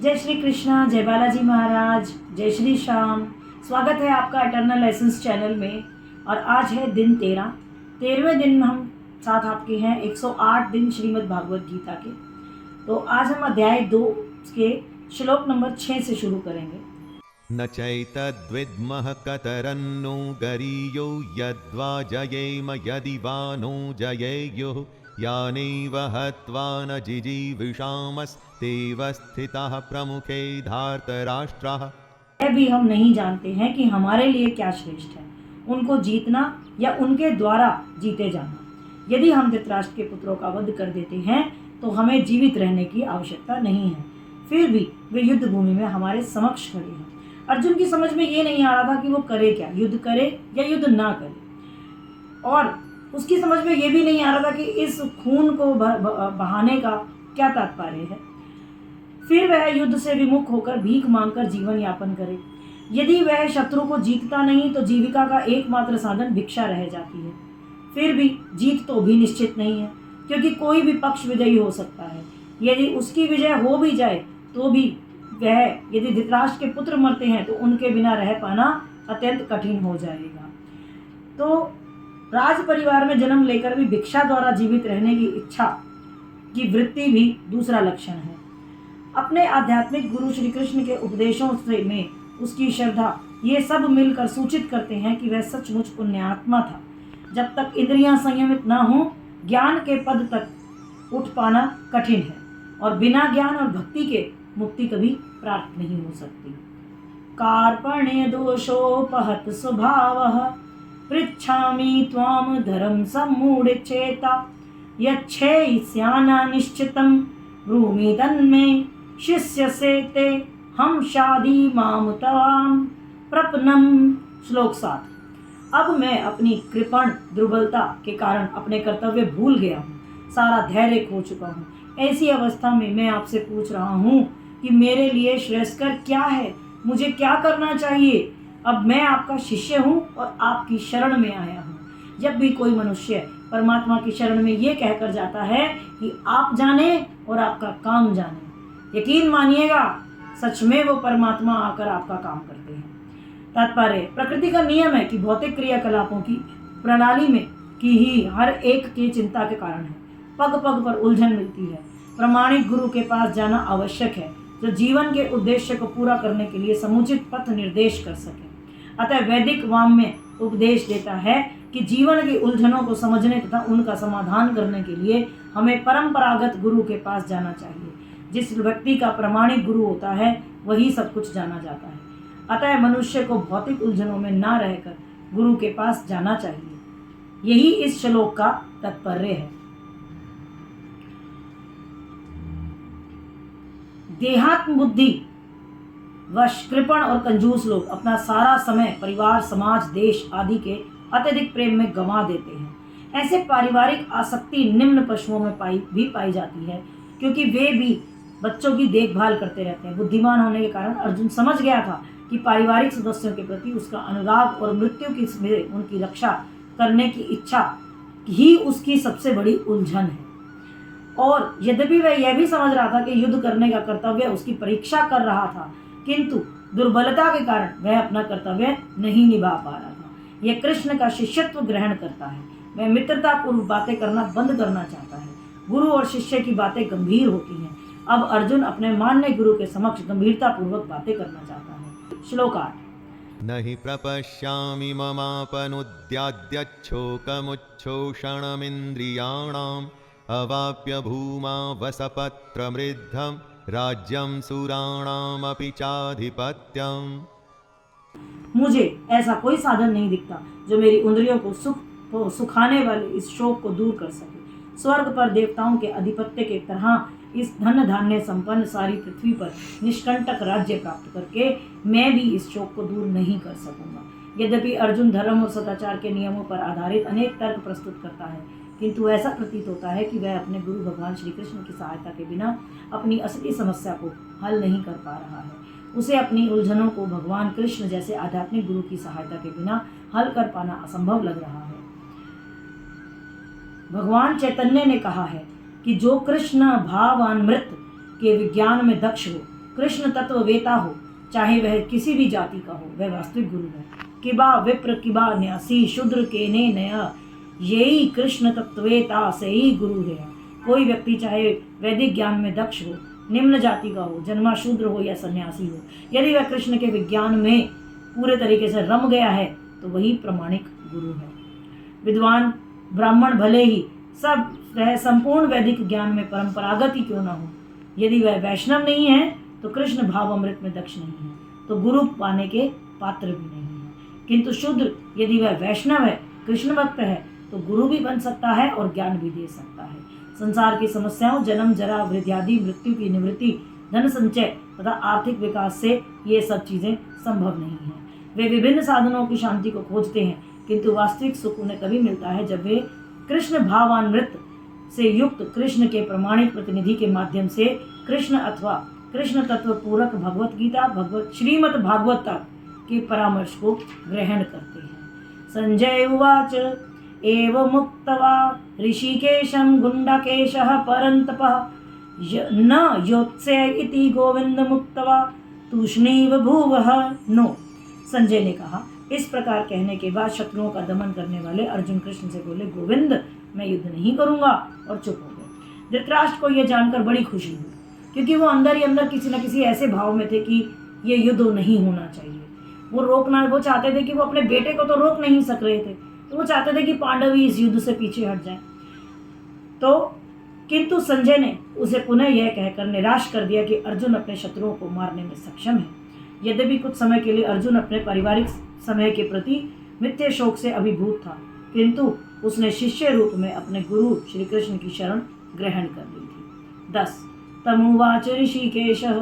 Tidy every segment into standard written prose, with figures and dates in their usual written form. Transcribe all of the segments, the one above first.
जय श्री कृष्णा, जय बालाजी महाराज, जय श्री श्याम। स्वागत है आपका इटर्नल लेसन्स चैनल में। और आज है दिन 13वें दिन हम साथ आपके हैं 108 दिन श्रीमद् भागवत गीता के। तो आज हम अध्याय 2 के श्लोक नंबर 6 से शुरू करेंगे। न चैतद्विद्मः कतरन्नो गरीयो यद्वा जयेम यदि वा नो जयेयुः यानैव हत्वा न जिजीविषामस्तेव स्थिताः प्रमुखे धार्तराष्ट्राः। यह भी हम नहीं जानते हैं कि हमारे लिए क्या श्रेष्ठ है, उनको जीतना या उनके द्वारा जीते जाना। यदि हम धृतराष्ट्र के पुत्रों का वध कर देते हैं तो हमें जीवित रहने की आवश्यकता नहीं है। फिर भी वे युद्ध भूमि में हमारे समक्ष खड़े हैं। अर्जुन की समझ में ये नहीं आ रहा था कि वो करे क्या, युद्ध करे या युद्ध ना करे। और उसकी समझ में ये भी नहीं आ रहा था कि इस खून को बहाने का क्या तात्पर्य है। फिर वह युद्ध से विमुख होकर भीख मांगकर जीवन यापन करे। यदि वह शत्रु को जीतता नहीं तो जीविका का एकमात्र साधन भिक्षा रह जाती है। फिर भी जीत तो भी निश्चित नहीं है, क्योंकि कोई भी पक्ष विजयी हो सकता है। यदि उसकी विजय हो भी जाए तो भी वह यदि धृतराष्ट्र के पुत्र मरते हैं तो उनके बिना रह पाना अत्यंत कठिन हो जाएगा। तो राज परिवार में जन्म लेकर भी भिक्षा द्वारा जीवित रहने की इच्छा की वृत्ति भी दूसरा लक्षण है। अपने आध्यात्मिक गुरु श्री कृष्ण के उपदेशों से में उसकी श्रद्धा ये सब मिलकर सूचित करते हैं कि वह सचमुच पुण्यात्मा था। जब तक इंद्रियां संयमित न हो ज्ञान के पद तक उठ पाना कठिन है, और बिना ज्ञान और भक्ति के मुक्ति कभी प्राप्त नहीं हो सकती। कार्पण्य दोषोपहत स्वभावः पृच्छामि त्वाम धर्म सम्मूढ़चेता यच्छेष्याना निश्चितं ब्रूमि तन्मे शिष्यसे ते हम शादी माम तवाम प्रपन्नम। श्लोक 7। अब मैं अपनी कृपण दुर्बलता के कारण अपने कर्तव्य भूल गया हूँ, सारा धैर्य खो चुका हूँ। ऐसी अवस्था में मैं आपसे पूछ रहा हूँ कि मेरे लिए श्रेयस्कर क्या है, मुझे क्या करना चाहिए। अब मैं आपका शिष्य हूँ और आपकी शरण में आया हूँ। जब भी कोई मनुष्य परमात्मा की शरण में ये कहकर जाता है कि आप जाने और आपका काम जाने, यकीन मानिएगा सच में वो परमात्मा आकर आपका काम करते हैं। तात्पर्य, प्रकृति का नियम है कि भौतिक क्रियाकलापों की प्रणाली में की ही हर एक की चिंता के कारण है। पग पग पर उलझन मिलती है। प्रामाणिक गुरु के पास जाना आवश्यक है, जो जीवन के उद्देश्य को पूरा करने के लिए समुचित पथ निर्देश कर सके। अतः वैदिक वाङ्मय उपदेश देता है कि जीवन की उलझनों को समझने तथा उनका समाधान करने के लिए हमें परंपरागत गुरु के पास जाना चाहिए। जिस व्यक्ति का प्रामाणिक गुरु होता है वही सब कुछ जाना जाता है। अतः मनुष्य को भौतिक उलझनों में न रहकर गुरु के पास जाना चाहिए। यही इस श्लोक का तात्पर्य है। देहात्म बुद्धि वश कृपण और कंजूस लोग अपना सारा समय परिवार, समाज, देश आदि के अत्यधिक प्रेम में गंवा देते हैं। ऐसे पारिवारिक आसक्ति निम्न पशुओं में पाई जाती है, क्योंकि वे भी बच्चों की देखभाल करते रहते हैं। बुद्धिमान होने के कारण अर्जुन समझ गया था कि पारिवारिक सदस्यों के प्रति उसका अनुराग और मृत्यु की में उनकी रक्षा करने की इच्छा ही उसकी सबसे बड़ी उलझन है। और यद्यपि वह यह भी समझ रहा था कि युद्ध करने का कर्तव्य उसकी परीक्षा कर रहा था, किंतु दुर्बलता के कारण वह अपना कर्तव्य नहीं निभा पा रहा था। यह कृष्ण का शिष्यत्व ग्रहण करता है। वह मित्रता पूर्व बातें करना बंद करना चाहता है। गुरु और शिष्य की बातें गंभीर होती हैं। अब अर्जुन अपने मान्य गुरु के समक्ष गंभीरता पूर्वक बातें करना चाहता है। श्लोक 8। न हि प्रपश्यामि ममापनुद्याद्यच्छोकमुच्छोषणमिन्द्रियाणाम् अवाप्य भूमा वसपत्रमृद्धं राज्यं सुराणामपि चाधिपत्यम्। मुझे ऐसा कोई साधन नहीं दिखता जो मेरी इंद्रियों को सुखाने वाले इस शोक को दूर कर सके। स्वर्ग पर देवताओं के अधिपत्य के तरह इस धन धान्य संपन्न सारी पृथ्वी पर निष्कंटक राज्य प्राप्त करके मैं भी इस शोक को दूर नहीं कर सकूंगा। यद्यपि अर्जुन धर्म और सदाचार के नियमों पर आधारित अनेक तर्क प्रस्तुत करता है, किंतु ऐसा प्रतीत होता है कि वह अपने गुरु भगवान श्री कृष्ण की सहायता के बिना अपनी असली समस्या को हल नहीं कर पा रहा है। उसे अपनी उलझनों को भगवान कृष्ण जैसे आध्यात्मिक गुरु की सहायता के बिना हल कर पाना असंभव लग रहा है। भगवान चैतन्य ने कहा है कि जो कृष्ण भावान्मृत के विज्ञान में दक्ष हो, कृष्ण तत्ववेता हो, चाहे वह किसी भी जाति का हो, वह वास्तविक गुरु है। किबा विप्र किबा न्यासी शूद्र केने नया, यही कृष्ण तत्ववेता से ही गुरु है। कोई व्यक्ति चाहे वैदिक ज्ञान में दक्ष हो, निम्न जाति का हो, जन्मा शूद्र हो या सन्यासी हो, यदि वह कृष्ण के विज्ञान में पूरे तरीके से रम गया है तो वही प्रमाणिक गुरु है। विद्वान ब्राह्मण भले ही सब वह संपूर्ण वैदिक ज्ञान में परंपरागत ही क्यों न हो, यदि वह वैष्णव नहीं है तो कृष्ण भाव अमृत में दक्ष नहीं है, तो गुरु पाने के पात्र भी नहीं है। किंतु शूद्र यदि वह वैष्णव है, कृष्ण भक्त है, तो गुरु भी बन सकता है और ज्ञान भी दे सकता है। संसार की समस्याओं, जन्म जरा वृद्धि आदि, मृत्यु की निवृत्ति, धन संचय तथा आर्थिक विकास से ये सब चीजें संभव नहीं है। वे विभिन्न साधनों की शांति को खोजते हैं, किंतु वास्तविक सुख उन्हें तभी मिलता है जब वे कृष्ण भावान्वित से युक्त कृष्ण के प्रमाणिक प्रतिनिधि के माध्यम से कृष्ण अथवा कृष्ण तत्व पूरक भगवत गीता, श्रीमद् भागवत के परामर्श को ग्रहण करते हैं। संजय उवाच एव मुक्त्वा ऋषिकेशं गुंडाकेशः परन्तपः न योत्स्य इति गोविंद मुक्त्वा तूष्णीव भूवः नो। संजय ने कहा, इस प्रकार कहने के बाद शत्रुओं का दमन करने वाले अर्जुन कृष्ण से बोले, गोविंद मैं युद्ध नहीं करूंगा, और चुप हो गए। धृतराष्ट्र को यह जानकर बड़ी खुशी हुई, क्योंकि वो अंदर ही अंदर किसी न किसी ऐसे भाव में थे कि ये युद्ध नहीं होना चाहिए। वो चाहते थे कि वो अपने बेटे को तो रोक नहीं सक रहे थे, तो वो चाहते थे कि पांडव ही इस युद्ध से पीछे हट जाएं। तो किंतु संजय ने उसे पुनः यह कहकर निराश कर दिया कि अर्जुन अपने शत्रुओं को मारने में सक्षम है। यद्यपि कुछ समय के लिए अर्जुन अपने पारिवारिक समय के प्रति मिथ्या शोक से अभिभूत था, किंतु उसने शिष्य रूप में अपने गुरु श्री कृष्ण की शरण ग्रहण कर ली थी। 10 तमुवाच ऋषिकेशः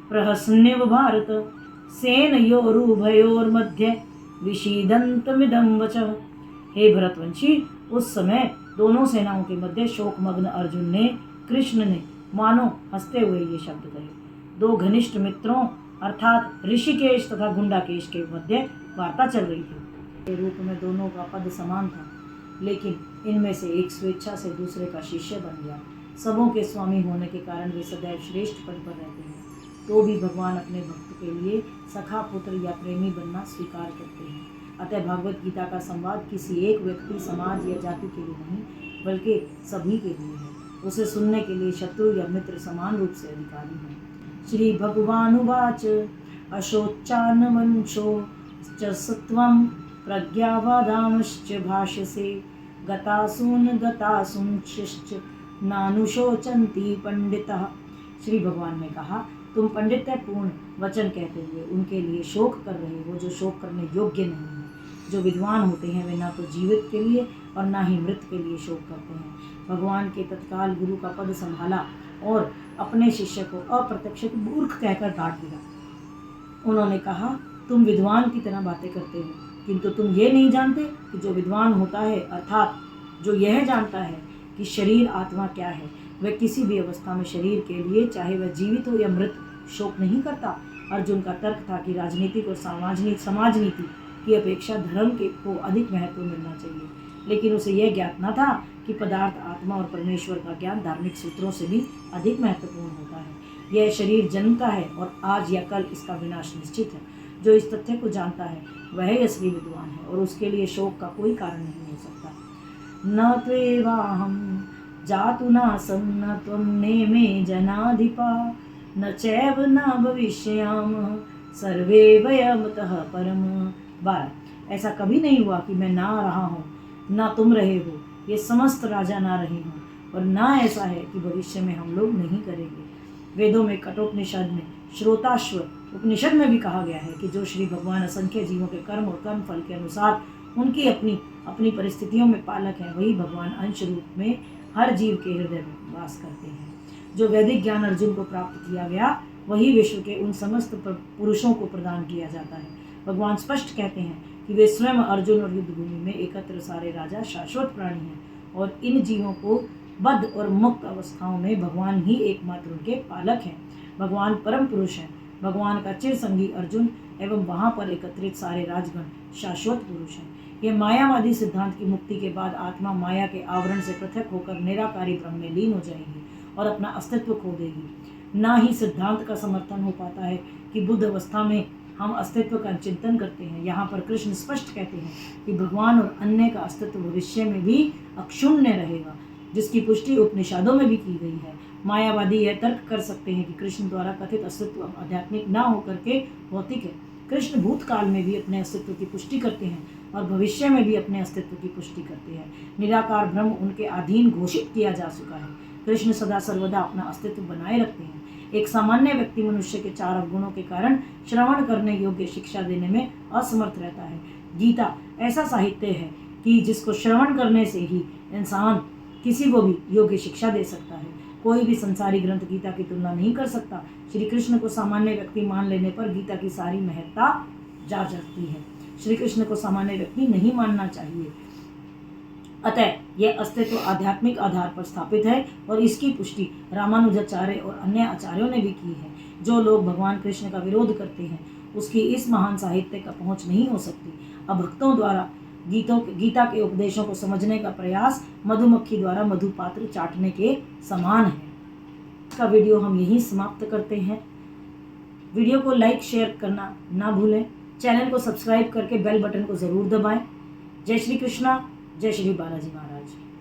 प्रहसन्निव भारत सेनयोरुभयोर्मध्ये विषीदन्तमिदं वचः। हे भरतवंशी, उस समय दोनों सेनाओं के मध्य शोकमग्न अर्जुन ने, कृष्ण ने मानो हंसते हुए ये शब्द कहे। दो घनिष्ठ मित्रों अर्थात ऋषिकेश तथा गुंडाकेश के मध्य वार्ता चल रही थी। के रूप में दोनों का पद समान था, लेकिन इनमें से एक स्वेच्छा से दूसरे का शिष्य बन गया। सबों के स्वामी होने के कारण वे सदैव श्रेष्ठ पद पर रहते हैं, तो भी भगवान अपने भक्त के लिए सखा, पुत्र या प्रेमी बनना स्वीकार करते हैं। अतः भगवत गीता का संवाद किसी एक व्यक्ति, समाज या जाति के लिए नहीं, बल्कि सभी के लिए है। उसे सुनने के लिए शत्रु या मित्र समान रूप से अधिकारी हैं। श्री भगवानुवाच अशोचानवंशो च सत्वं प्रज्ञावादांश्च भाष्यसे गतासूंश्च नानुशोचन्ति पंडितः। श्री भगवान ने कहा, तुम पंडितपूर्ण वचन कहते हुए उनके लिए शोक कर रहे हो जो शोक करने योग्य नहीं है। जो विद्वान होते हैं वे ना तो जीवित के लिए और ना ही मृत के लिए शोक करते हैं। भगवान के तत्काल गुरु का पद संभाला और अपने शिष्य को अप्रत्यक्षित मूर्ख कहकर डांट दिया। उन्होंने कहा, तुम विद्वान की तरह बातें करते हो, किंतु तुम ये नहीं जानते कि जो विद्वान होता है, अर्थात जो यह जानता है कि शरीर आत्मा क्या है, वह किसी भी अवस्था में शरीर के लिए, चाहे वह जीवित हो या मृत, शोक नहीं करता। अर्जुन का तर्क था कि राजनीतिक और समाज नीति की अपेक्षा धर्म को अधिक महत्व मिलना चाहिए, लेकिन उसे यह ज्ञात न था कि पदार्थ, आत्मा और परमेश्वर का ज्ञान धार्मिक सूत्रों से भी अधिक महत्वपूर्ण होता है। यह शरीर जन्मता है और आज या कल इसका विनाश निश्चित है। जो इस तथ्य को जानता है वह ही असली विद्वान है और उसके लिए शोक का कोई कारण नहीं हो सकता। न त्वेवाहं जातु नासं न त्वं नेमे जनाधिपा न चैव न भविष्यामः सर्वे वयमतः परम। 12 ऐसा कभी नहीं हुआ कि मैं ना रहा हूँ ना तुम रहे हो, ये समस्त राजा ना रहे हों, और ना ऐसा है कि भविष्य में हम लोग नहीं करेंगे। वेदों में, कठोपनिषद में, श्रोताश्व उपनिषद में भी कहा गया है कि जो श्री भगवान असंख्य जीवों के कर्म और कर्म फल के अनुसार उनकी अपनी परिस्थितियों में पालक है, वही भगवान अंश रूप में हर जीव के हृदय में वास करते हैं। जो वैदिक ज्ञान अर्जुन को प्राप्त किया गया वही विश्व के उन समस्त पुरुषों को प्रदान किया जाता है। भगवान स्पष्ट कहते हैं कि वे स्वयं अर्जुन और युद्ध भूमि में एकत्र सारे राजा शाश्वत प्राणी हैं, और इन जीवों को बद्ध और मुक्त अवस्थाओं में भगवान ही एकमात्र उनके पालक हैं। भगवान परम पुरुष हैं। भगवान का चिर संगी अर्जुन एवं वहाँ पर एकत्रित सारे राजगण शाश्वत पुरुष हैं। यह मायावादी सिद्धांत की मुक्ति के बाद आत्मा माया के आवरण से पृथक होकर निराकारी ब्रह्म में लीन हो जाएगी और अपना अस्तित्व खो देगी। ना ही सिद्धांत का समर्थन हो पाता है कि बुद्ध अवस्था में हम अस्तित्व का चिंतन करते हैं। यहाँ पर कृष्ण स्पष्ट कहते हैं कि भगवान और अन्य का अस्तित्व भविष्य में भी अक्षुण्य रहेगा, जिसकी पुष्टि उपनिषदों में भी की गई है। मायावादी यह तर्क कर सकते हैं कि कृष्ण द्वारा कथित अस्तित्व आध्यात्मिक न होकर के भौतिक है। कृष्ण भूतकाल में भी अपने अस्तित्व की पुष्टि करते हैं और भविष्य में भी अपने अस्तित्व की पुष्टि करते हैं। निराकार ब्रह्म उनके अधीन घोषित किया जा चुका है। कृष्ण सदा सर्वदा अपना अस्तित्व बनाए रखते हैं। एक सामान्य व्यक्ति मनुष्य के 4 अवगुणों के कारण श्रवण करने योग्य शिक्षा देने में असमर्थ रहता है। गीता ऐसा साहित्य है कि जिसको श्रवण करने से ही इंसान किसी को भी योग्य शिक्षा दे सकता है। कोई भी संसारी ग्रंथ गीता की तुलना नहीं कर सकता। श्री कृष्ण को सामान्य व्यक्ति मान लेने पर गीता की सारी महत्ता जा जाती है। श्री कृष्ण को सामान्य व्यक्ति नहीं मानना चाहिए। अतः यह अस्तित्व आध्यात्मिक आधार पर स्थापित है और इसकी पुष्टि रामानुजाचार्य और अन्य आचार्यों ने भी की है। जो लोग भगवान कृष्ण का विरोध करते हैं उसकी इस महान साहित्य का पहुंच नहीं हो सकती। अब भक्तों द्वारा गीता के उपदेशों को समझने का प्रयास मधुमक्खी द्वारा मधुपात्र चाटने के समान है। इसका वीडियो हम यहीं समाप्त करते हैं। वीडियो को लाइक शेयर करना ना भूलें। चैनल को सब्सक्राइब करके बेल बटन को ज़रूर दबाएं। जय श्री कृष्णा, जय श्री बालाजी महाराज।